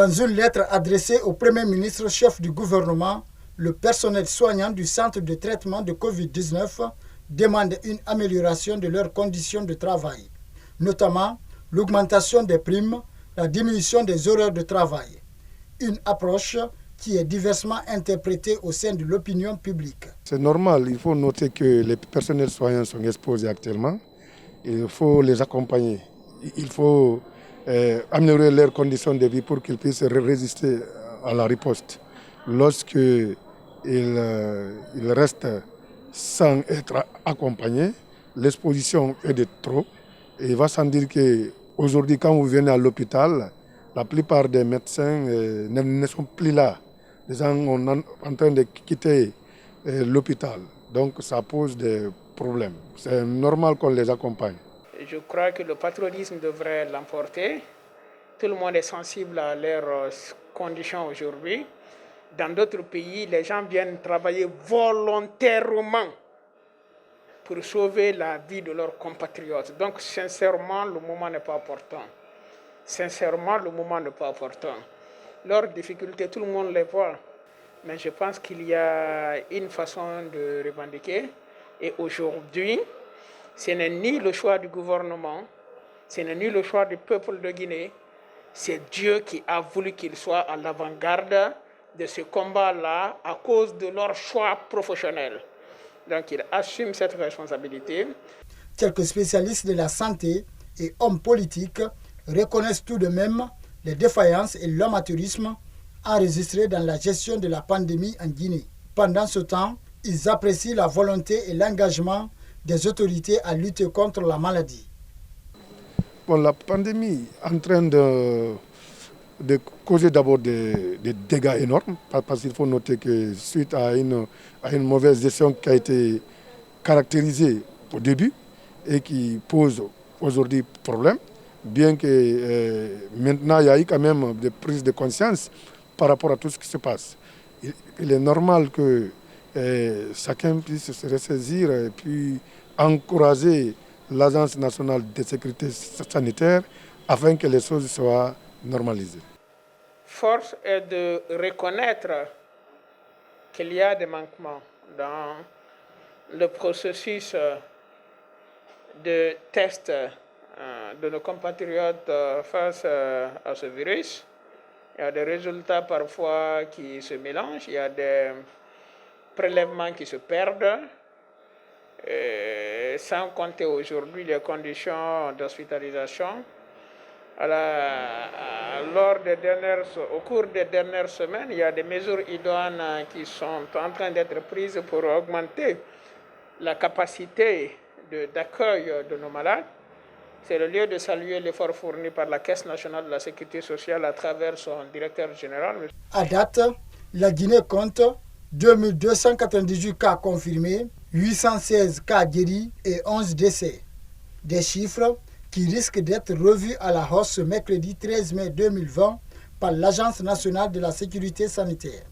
Dans une lettre adressée au Premier ministre chef du gouvernement, le personnel soignant du centre de traitement de Covid-19 demande une amélioration de leurs conditions de travail, notamment l'augmentation des primes, la diminution des horaires de travail. Une approche qui est diversement interprétée au sein de l'opinion publique. C'est normal, il faut noter que les personnels soignants sont exposés actuellement. Il faut les accompagner. Il faut améliorer leurs conditions de vie pour qu'ils puissent résister à la riposte. Lorsqu'ils restent sans être accompagnés, l'exposition est de trop. Et il va sans dire qu'aujourd'hui, quand vous venez à l'hôpital, la plupart des médecins ne sont plus là. Les gens sont en train de quitter l'hôpital. Donc ça pose des problèmes. C'est normal qu'on les accompagne. Je crois que le patriotisme devrait l'emporter. Tout le monde est sensible à leurs conditions aujourd'hui. Dans d'autres pays, les gens viennent travailler volontairement pour sauver la vie de leurs compatriotes. Donc sincèrement, le moment n'est pas opportun. Sincèrement, le moment n'est pas opportun. Leurs difficultés, tout le monde les voit. Mais je pense qu'il y a une façon de revendiquer. Et aujourd'hui, ce n'est ni le choix du gouvernement, ce n'est ni le choix du peuple de Guinée. C'est Dieu qui a voulu qu'ils soient à l'avant-garde de ce combat-là à cause de leur choix professionnel. Donc ils assument cette responsabilité. Quelques spécialistes de la santé et hommes politiques reconnaissent tout de même les défaillances et l'amateurisme enregistrés dans la gestion de la pandémie en Guinée. Pendant ce temps, ils apprécient la volonté et l'engagement des autorités à lutter contre la maladie. Bon, la pandémie est en train de causer d'abord des dégâts énormes, parce qu'il faut noter que suite à une mauvaise gestion qui a été caractérisée au début et qui pose aujourd'hui problème, bien que maintenant il y a eu quand même des prises de conscience par rapport à tout ce qui se passe. Il est normal que chacun puisse se ressaisir et puis encourager l'Agence nationale de sécurité sanitaire afin que les choses soient normalisées. Force est de reconnaître qu'il y a des manquements dans le processus de test de nos compatriotes face à ce virus. Il y a des résultats parfois qui se mélangent, il y a des prélèvements qui se perdent, sans compter aujourd'hui les conditions d'hospitalisation. Au cours des dernières semaines, il y a des mesures idoines qui sont en train d'être prises pour augmenter la capacité d'accueil de nos malades. C'est le lieu de saluer l'effort fourni par la Caisse nationale de la sécurité sociale à travers son directeur général. À date, la Guinée compte 2298 cas confirmés, 816 cas guéris et 11 décès. Des chiffres qui risquent d'être revus à la hausse ce mercredi 13 mai 2020 par l'Agence nationale de la sécurité sanitaire.